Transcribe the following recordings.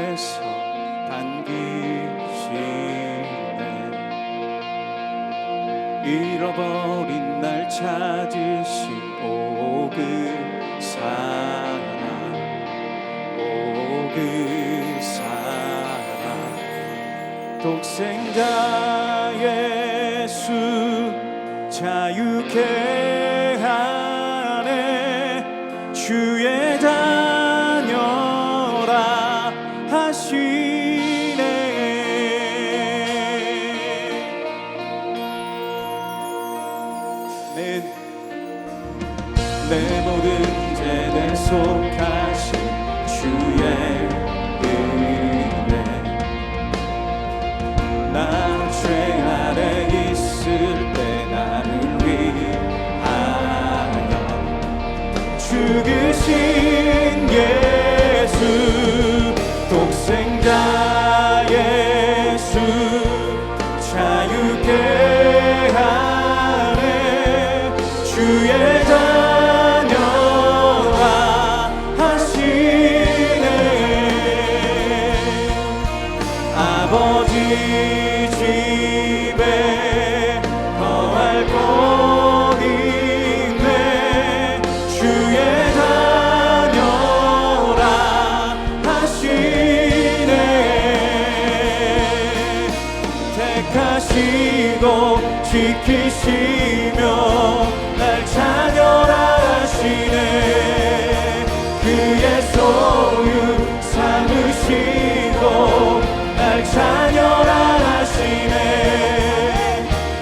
손에서 반기시네. 잃어버린 날 찾으신 오 그 사랑, 오 그 사랑. 독생자 예수 자유케 하네. 주의 자녀라 하시네. 내 모든 죄에 속하신 주의 은혜. 나 죄 아래 있을 때 나를 위하여 죽으신 예수, 독생자 예수 자유케 하네. 주의 자녀라 하시네. 아버지 집에 거할 곳 있네. 주의 자녀라 하시네. 택하시고 지키시며 날 자녀라 하시네. 그의 소유 삼으시고 날 자녀라 하시네.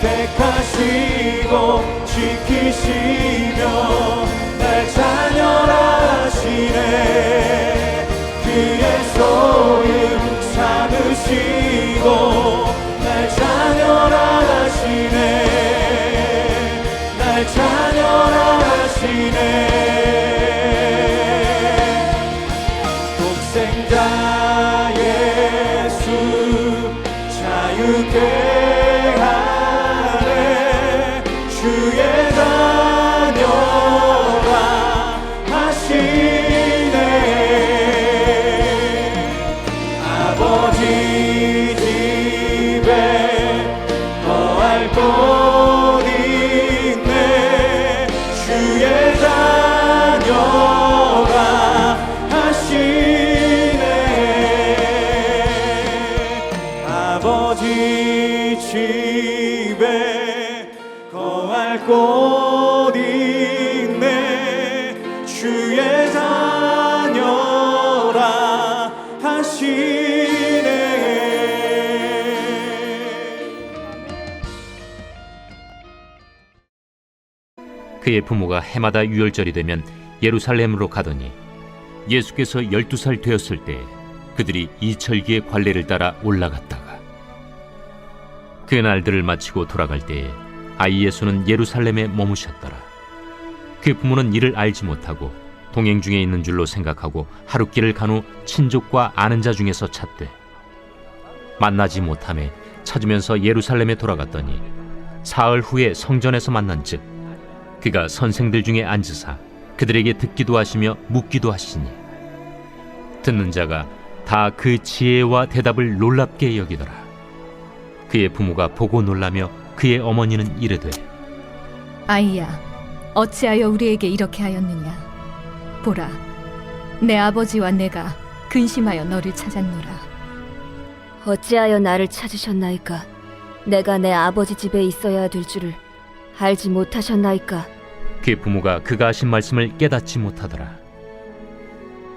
택하시고 지키시며 날 자녀라 하시네. 그의 소유 삼으시고 날 자녀라 하시네. 날 자녀라 하시네. 독생자 예수 자유케 하네. 주의 자녀라 하시네. 아버지 집에 거할 곳 있네. 주의 자녀라 하시네. 아버지 집에 거할 곳 있네. 주의 자녀라 하시네. 그의 부모가 해마다 유월절이 되면 예루살렘으로 가더니 예수께서 12살 되었을 때 그들이 이철기의 관례를 따라 올라갔다가 그 날들을 마치고 돌아갈 때에 아이 예수는 예루살렘에 머무셨더라. 그 부모는 이를 알지 못하고 동행 중에 있는 줄로 생각하고 하룻길을 간 후 친족과 아는 자 중에서 찾되 만나지 못하매 찾으면서 예루살렘에 돌아갔더니 사흘 후에 성전에서 만난즉 그가 선생들 중에 앉으사 그들에게 듣기도 하시며 묻기도 하시니 듣는 자가 다 그 지혜와 대답을 놀랍게 여기더라. 그의 부모가 보고 놀라며 그의 어머니는 이르되 아이야, 어찌하여 우리에게 이렇게 하였느냐? 보라, 내 아버지와 내가 근심하여 너를 찾았노라. 어찌하여 나를 찾으셨나이까? 내가 내 아버지 집에 있어야 될 줄을 알지 못하셨나이까? 그의 부모가 그가 하신 말씀을 깨닫지 못하더라.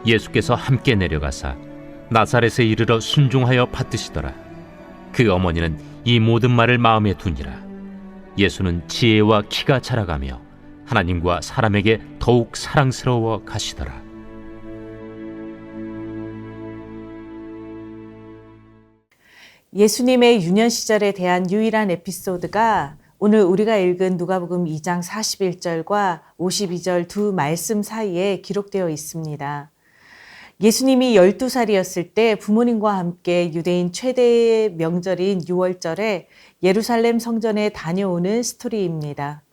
예수께서 함께 내려가사 나사렛에 이르러 순종하여 받드시더라. 그 어머니는 이 모든 말을 마음에 두니라. 예수는 지혜와 키가 자라가며 하나님과 사람에게 더욱 사랑스러워 가시더라. 예수님의 유년 시절에 대한 유일한 에피소드가 오늘 우리가 읽은 누가복음 2장 41절과 52절 두 말씀 사이에 기록되어 있습니다. 예수님이 12살이었을 때 부모님과 함께 유대인 최대의 명절인 유월절에 예루살렘 성전에 다녀오는 스토리입니다.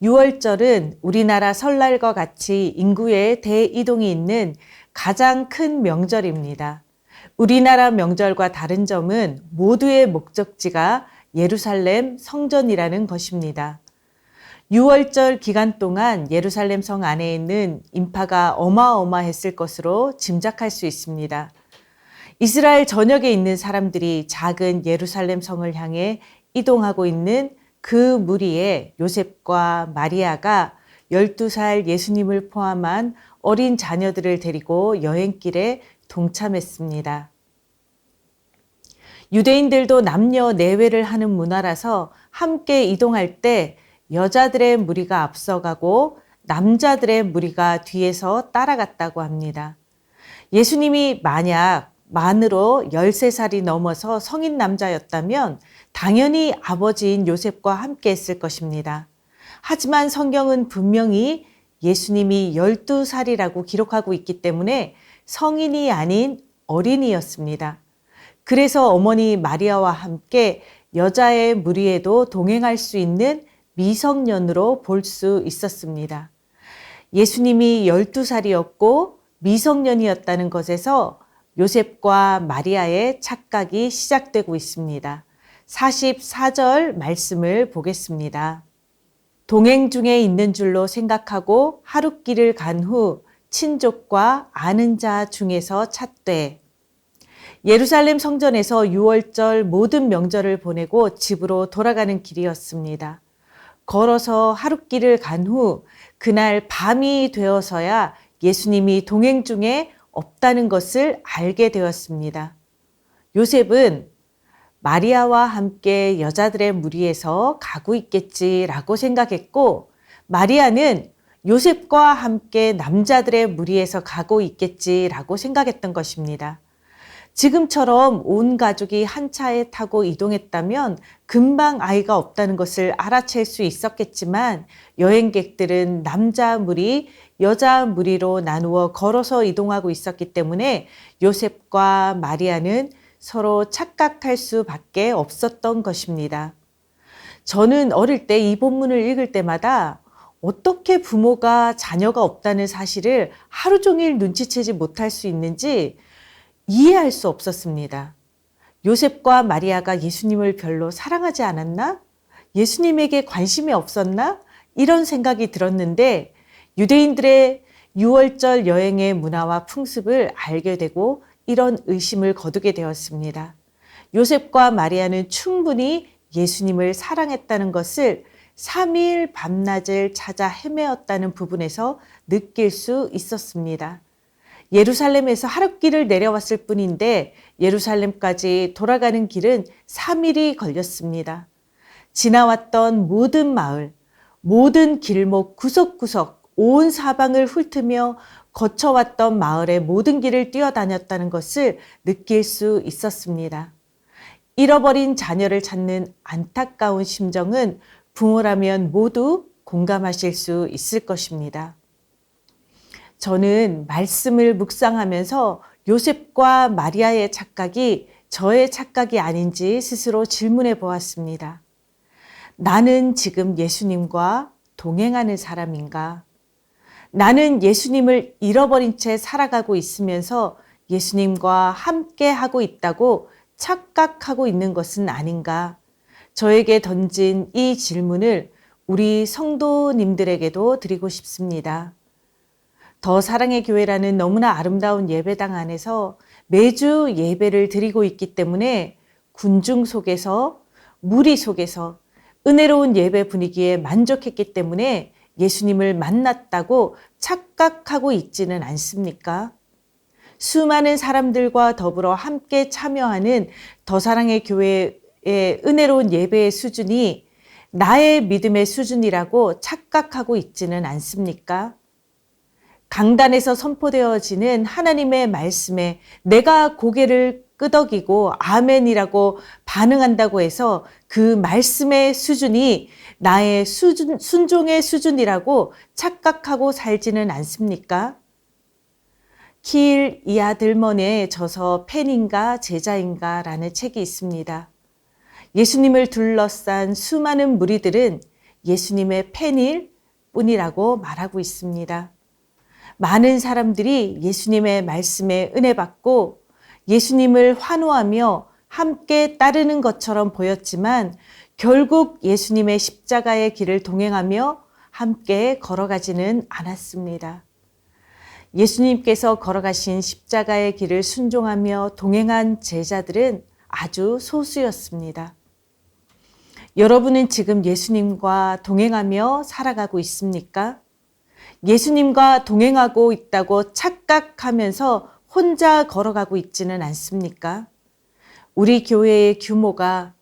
유월절은 우리나라 설날과 같이 인구의 대이동이 있는 가장 큰 명절입니다. 우리나라 명절과 다른 점은 모두의 목적지가 예루살렘 성전이라는 것입니다. 6월절 기간 동안 예루살렘 성 안에 있는 인파가 어마어마했을 것으로 짐작할 수 있습니다. 이스라엘 전역에 있는 사람들이 작은 예루살렘 성을 향해 이동하고 있는 그 무리에 요셉과 마리아가 12살 예수님을 포함한 어린 자녀들을 데리고 여행길에 동참했습니다. 유대인들도 남녀 내외를 하는 문화라서 함께 이동할 때 여자들의 무리가 앞서가고 남자들의 무리가 뒤에서 따라갔다고 합니다. 예수님이 만약 만으로 13살이 넘어서 성인 남자였다면 당연히 아버지인 요셉과 함께 했을 것입니다. 하지만 성경은 분명히 예수님이 12살이라고 기록하고 있기 때문에 성인이 아닌 어린이였습니다. 그래서 어머니 마리아와 함께 여자의 무리에도 동행할 수 있는 미성년으로 볼 수 있었습니다. 예수님이 12살이었고 미성년이었다는 것에서 요셉과 마리아의 착각이 시작되고 있습니다. 44절 말씀을 보겠습니다. 동행 중에 있는 줄로 생각하고 하룻길을 간 후 친족과 아는 자 중에서 찾되 예루살렘 성전에서 6월절 모든 명절을 보내고 집으로 돌아가는 길이었습니다. 걸어서 하룻길을 간 후 그날 밤이 되어서야 예수님이 동행 중에 없다는 것을 알게 되었습니다. 요셉은 마리아와 함께 여자들의 무리에서 가고 있겠지라고 생각했고 마리아는 요셉과 함께 남자들의 무리에서 가고 있겠지라고 생각했던 것입니다. 지금처럼 온 가족이 한 차에 타고 이동했다면 금방 아이가 없다는 것을 알아챌 수 있었겠지만 여행객들은 남자 무리, 여자 무리로 나누어 걸어서 이동하고 있었기 때문에 요셉과 마리아는 서로 착각할 수밖에 없었던 것입니다. 저는 어릴 때 이 본문을 읽을 때마다 어떻게 부모가 자녀가 없다는 사실을 하루 종일 눈치채지 못할 수 있는지 이해할 수 없었습니다. 요셉과 마리아가 예수님을 별로 사랑하지 않았나? 예수님에게 관심이 없었나? 이런 생각이 들었는데 유대인들의 6월절 여행의 문화와 풍습을 알게 되고 이런 의심을 거두게 되었습니다. 요셉과 마리아는 충분히 예수님을 사랑했다는 것을 3일 밤낮을 찾아 헤매었다는 부분에서 느낄 수 있었습니다. 예루살렘에서 하룻길을 내려왔을 뿐인데 예루살렘까지 돌아가는 길은 3일이 걸렸습니다. 지나왔던 모든 마을, 모든 길목 구석구석 온 사방을 훑으며 거쳐왔던 마을의 모든 길을 뛰어다녔다는 것을 느낄 수 있었습니다. 잃어버린 자녀를 찾는 안타까운 심정은 부모라면 모두 공감하실 수 있을 것입니다. 저는 말씀을 묵상하면서 요셉과 마리아의 착각이 저의 착각이 아닌지 스스로 질문해 보았습니다. 나는 지금 예수님과 동행하는 사람인가? 나는 예수님을 잃어버린 채 살아가고 있으면서 예수님과 함께 하고 있다고 착각하고 있는 것은 아닌가? 저에게 던진 이 질문을 우리 성도님들에게도 드리고 싶습니다. 더 사랑의 교회라는 너무나 아름다운 예배당 안에서 매주 예배를 드리고 있기 때문에 군중 속에서 무리 속에서 은혜로운 예배 분위기에 만족했기 때문에 예수님을 만났다고 착각하고 있지는 않습니까? 수많은 사람들과 더불어 함께 참여하는 더 사랑의 교회의 은혜로운 예배의 수준이 나의 믿음의 수준이라고 착각하고 있지는 않습니까? 강단에서 선포되어지는 하나님의 말씀에 내가 고개를 끄덕이고 아멘이라고 반응한다고 해서 그 말씀의 수준이 나의 순종의 수준이라고 착각하고 살지는 않습니까? 킬 이아들먼의 저서 팬인가 제자인가 라는 책이 있습니다. 예수님을 둘러싼 수많은 무리들은 예수님의 팬일 뿐이라고 말하고 있습니다. 많은 사람들이 예수님의 말씀에 은혜 받고 예수님을 환호하며 함께 따르는 것처럼 보였지만 결국 예수님의 십자가의 길을 동행하며 함께 걸어가지는 않았습니다. 예수님께서 걸어가신 십자가의 길을 순종하며 동행한 제자들은 아주 소수였습니다. 여러분은 지금 예수님과 동행하며 살아가고 있습니까? 예수님과 동행하고 있다고 착각하면서 혼자 걸어가고 있지는 않습니까? 우리 교회의 규모가,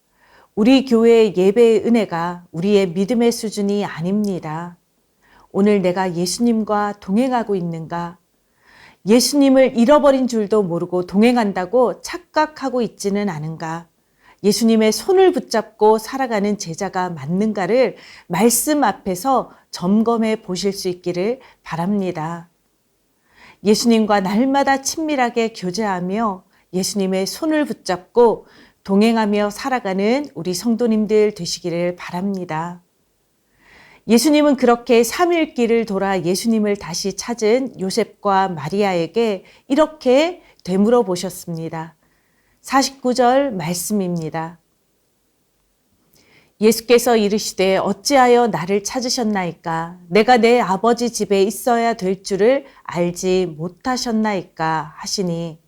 우리 교회의 예배의 은혜가 우리의 믿음의 수준이 아닙니다. 오늘 내가 예수님과 동행하고 있는가? 예수님을 잃어버린 줄도 모르고 동행한다고 착각하고 있지는 않은가? 예수님의 손을 붙잡고 살아가는 제자가 맞는가를 말씀 앞에서 점검해 보실 수 있기를 바랍니다. 예수님과 날마다 친밀하게 교제하며 예수님의 손을 붙잡고 동행하며 살아가는 우리 성도님들 되시기를 바랍니다. 예수님은 그렇게 3일 길을 돌아 예수님을 다시 찾은 요셉과 마리아에게 이렇게 되물어 보셨습니다. 49절 말씀입니다. 예수께서 이르시되 어찌하여 나를 찾으셨나이까? 내가 내 아버지 집에 있어야 될 줄을 알지 못하셨나이까? 하시니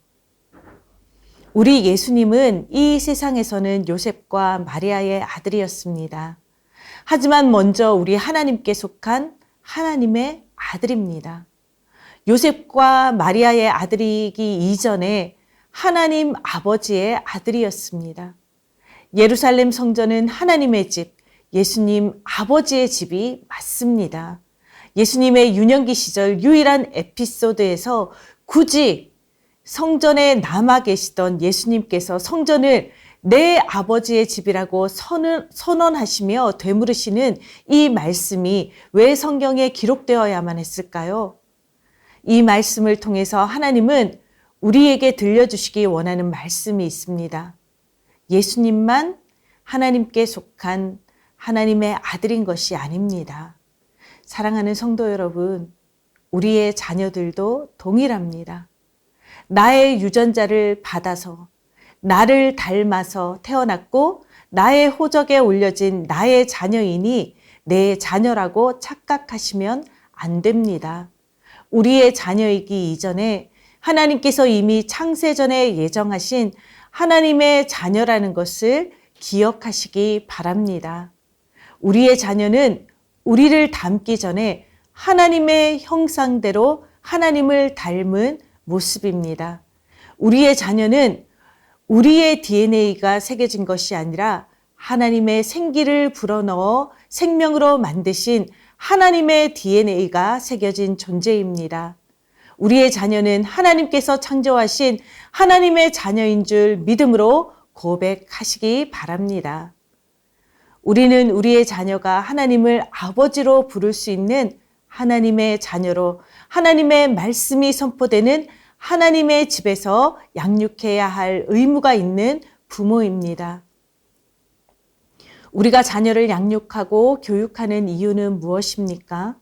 우리 예수님은 이 세상에서는 요셉과 마리아의 아들이었습니다. 하지만 먼저 우리 하나님께 속한 하나님의 아들입니다. 요셉과 마리아의 아들이기 이전에 하나님 아버지의 아들이었습니다. 예루살렘 성전은 하나님의 집, 예수님 아버지의 집이 맞습니다. 예수님의 유년기 시절 유일한 에피소드에서 굳이 성전에 남아 계시던 예수님께서 성전을 내 아버지의 집이라고 선언하시며 되물으시는 이 말씀이 왜 성경에 기록되어야만 했을까요? 이 말씀을 통해서 하나님은 우리에게 들려주시기 원하는 말씀이 있습니다. 예수님만 하나님께 속한 하나님의 아들인 것이 아닙니다. 사랑하는 성도 여러분, 우리의 자녀들도 동일합니다. 나의 유전자를 받아서 나를 닮아서 태어났고 나의 호적에 올려진 나의 자녀이니 내 자녀라고 착각하시면 안 됩니다. 우리의 자녀이기 이전에 하나님께서 이미 창세전에 예정하신 하나님의 자녀라는 것을 기억하시기 바랍니다. 우리의 자녀는 우리를 닮기 전에 하나님의 형상대로 하나님을 닮은 모습입니다. 우리의 자녀는 우리의 DNA가 새겨진 것이 아니라 하나님의 생기를 불어넣어 생명으로 만드신 하나님의 DNA가 새겨진 존재입니다. 우리의 자녀는 하나님께서 창조하신 하나님의 자녀인 줄 믿음으로 고백하시기 바랍니다. 우리는 우리의 자녀가 하나님을 아버지로 부를 수 있는 하나님의 자녀로 하나님의 말씀이 선포되는 하나님의 집에서 양육해야 할 의무가 있는 부모입니다. 우리가 자녀를 양육하고 교육하는 이유는 무엇입니까?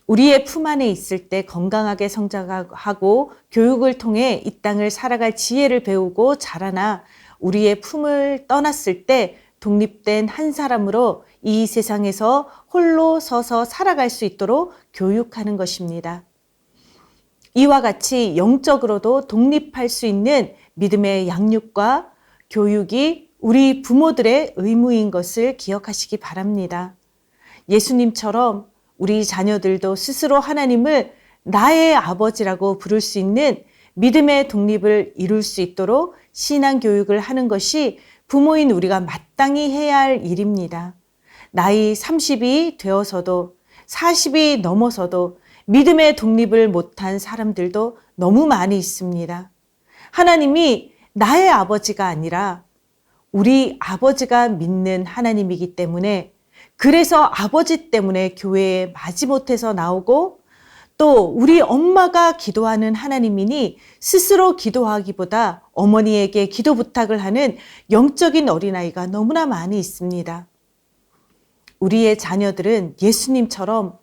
우리의 품 안에 있을 때 건강하게 성장하고 교육을 통해 이 땅을 살아갈 지혜를 배우고 자라나 우리의 품을 떠났을 때 독립된 한 사람으로 이 세상에서 홀로 서서 살아갈 수 있도록 교육하는 것입니다. 이와 같이 영적으로도 독립할 수 있는 믿음의 양육과 교육이 우리 부모들의 의무인 것을 기억하시기 바랍니다. 예수님처럼 우리 자녀들도 스스로 하나님을 나의 아버지라고 부를 수 있는 믿음의 독립을 이룰 수 있도록 신앙 교육을 하는 것이 부모인 우리가 마땅히 해야 할 일입니다. 나이 30이 되어서도 40이 넘어서도 믿음의 독립을 못한 사람들도 너무 많이 있습니다. 하나님이 나의 아버지가 아니라 우리 아버지가 믿는 하나님이기 때문에 그래서 아버지 때문에 교회에 마지못해서 나오고 또 우리 엄마가 기도하는 하나님이니 스스로 기도하기보다 어머니에게 기도 부탁을 하는 영적인 어린아이가 너무나 많이 있습니다. 우리의 자녀들은 예수님처럼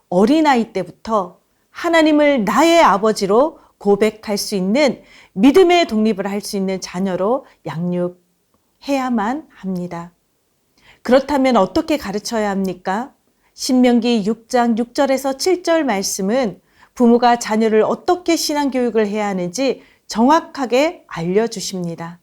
어린아이 때부터 하나님을 나의 아버지로 고백할 수 있는 믿음의 독립을 할 수 있는 자녀로 양육해야만 합니다. 그렇다면 어떻게 가르쳐야 합니까? 신명기 6장 6절에서 7절 말씀은 부모가 자녀를 어떻게 신앙교육을 해야 하는지 정확하게 알려주십니다.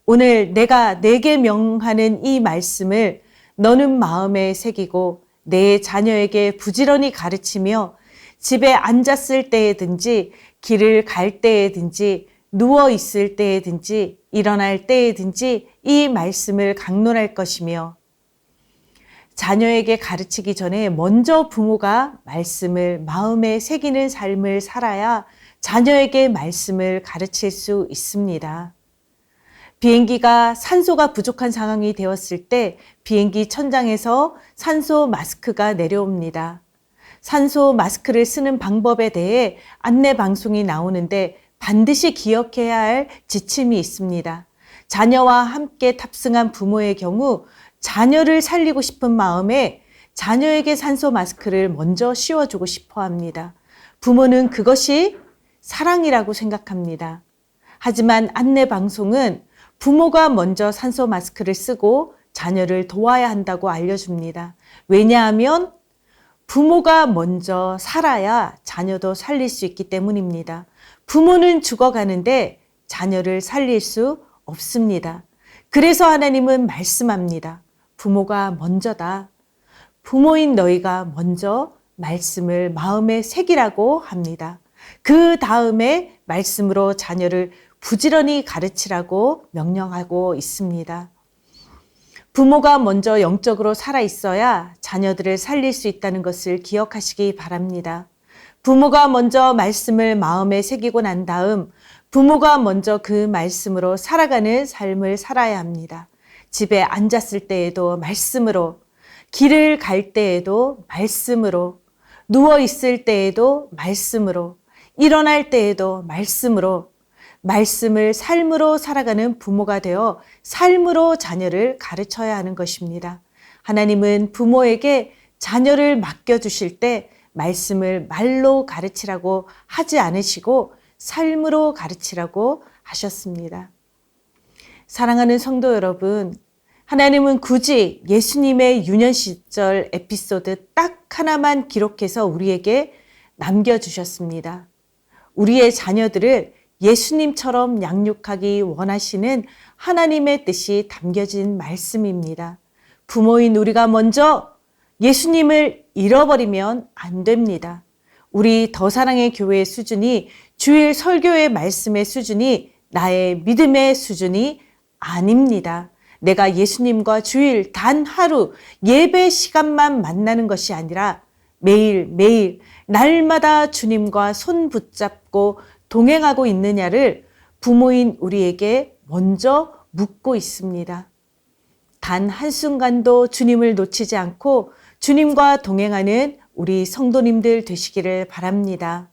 오늘 내가 내게 명하는 이 말씀을 너는 마음에 새기고 내 자녀에게 부지런히 가르치며 집에 앉았을 때에든지 길을 갈 때에든지 누워 있을 때에든지 일어날 때에든지 이 말씀을 강론할 것이며 자녀에게 가르치기 전에 먼저 부모가 말씀을 마음에 새기는 삶을 살아야 자녀에게 말씀을 가르칠 수 있습니다. 비행기가 산소가 부족한 상황이 되었을 때 비행기 천장에서 산소 마스크가 내려옵니다. 산소 마스크를 쓰는 방법에 대해 안내 방송이 나오는데 반드시 기억해야 할 지침이 있습니다. 자녀와 함께 탑승한 부모의 경우 자녀를 살리고 싶은 마음에 자녀에게 산소 마스크를 먼저 씌워주고 싶어 합니다. 부모는 그것이 사랑이라고 생각합니다. 하지만 안내 방송은 부모가 먼저 산소 마스크를 쓰고 자녀를 도와야 한다고 알려줍니다. 왜냐하면 부모가 먼저 살아야 자녀도 살릴 수 있기 때문입니다. 부모는 죽어가는데 자녀를 살릴 수 없습니다. 그래서 하나님은 말씀합니다. 부모가 먼저다. 부모인 너희가 먼저 말씀을 마음에 새기라고 합니다. 그 다음에 말씀으로 자녀를 부지런히 가르치라고 명령하고 있습니다. 부모가 먼저 영적으로 살아 있어야 자녀들을 살릴 수 있다는 것을 기억하시기 바랍니다. 부모가 먼저 말씀을 마음에 새기고 난 다음 부모가 먼저 그 말씀으로 살아가는 삶을 살아야 합니다. 집에 앉았을 때에도 말씀으로, 길을 갈 때에도 말씀으로, 누워 있을 때에도 말씀으로, 일어날 때에도 말씀으로, 말씀을 삶으로 살아가는 부모가 되어 삶으로 자녀를 가르쳐야 하는 것입니다. 하나님은 부모에게 자녀를 맡겨주실 때 말씀을 말로 가르치라고 하지 않으시고 삶으로 가르치라고 하셨습니다. 사랑하는 성도 여러분, 하나님은 굳이 예수님의 유년 시절 에피소드 딱 하나만 기록해서 우리에게 남겨주셨습니다. 우리의 자녀들을 예수님처럼 양육하기 원하시는 하나님의 뜻이 담겨진 말씀입니다. 부모인 우리가 먼저 예수님을 잃어버리면 안 됩니다. 우리 더 사랑의 교회의 수준이 주일 설교의 말씀의 수준이 나의 믿음의 수준이 아닙니다. 내가 예수님과 주일 단 하루 예배 시간만 만나는 것이 아니라 매일매일 날마다 주님과 손 붙잡고 동행하고 있느냐를 부모인 우리에게 먼저 묻고 있습니다. 단 한순간도 주님을 놓치지 않고 주님과 동행하는 우리 성도님들 되시기를 바랍니다.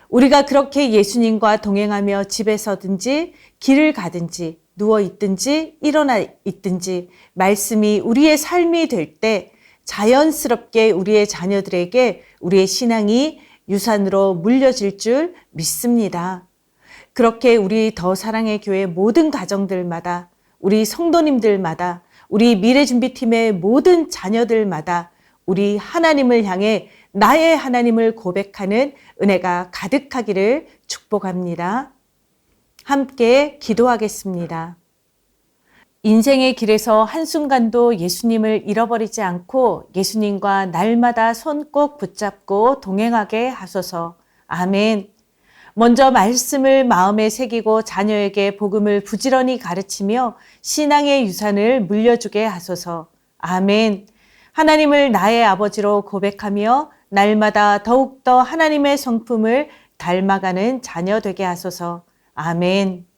우리가 그렇게 예수님과 동행하며 집에서든지 길을 가든지 누워 있든지 일어나 있든지 말씀이 우리의 삶이 될 때 자연스럽게 우리의 자녀들에게 우리의 신앙이 유산으로 물려질 줄 믿습니다. 그렇게 우리 더 사랑의 교회 모든 가정들마다 우리 성도님들마다 우리 미래준비팀의 모든 자녀들마다 우리 하나님을 향해 나의 하나님을 고백하는 은혜가 가득하기를 축복합니다. 함께 기도하겠습니다. 인생의 길에서 한순간도 예수님을 잃어버리지 않고 예수님과 날마다 손 꼭 붙잡고 동행하게 하소서. 아멘. 먼저 말씀을 마음에 새기고 자녀에게 복음을 부지런히 가르치며 신앙의 유산을 물려주게 하소서. 아멘. 하나님을 나의 아버지로 고백하며 날마다 더욱더 하나님의 성품을 닮아가는 자녀 되게 하소서. 아멘.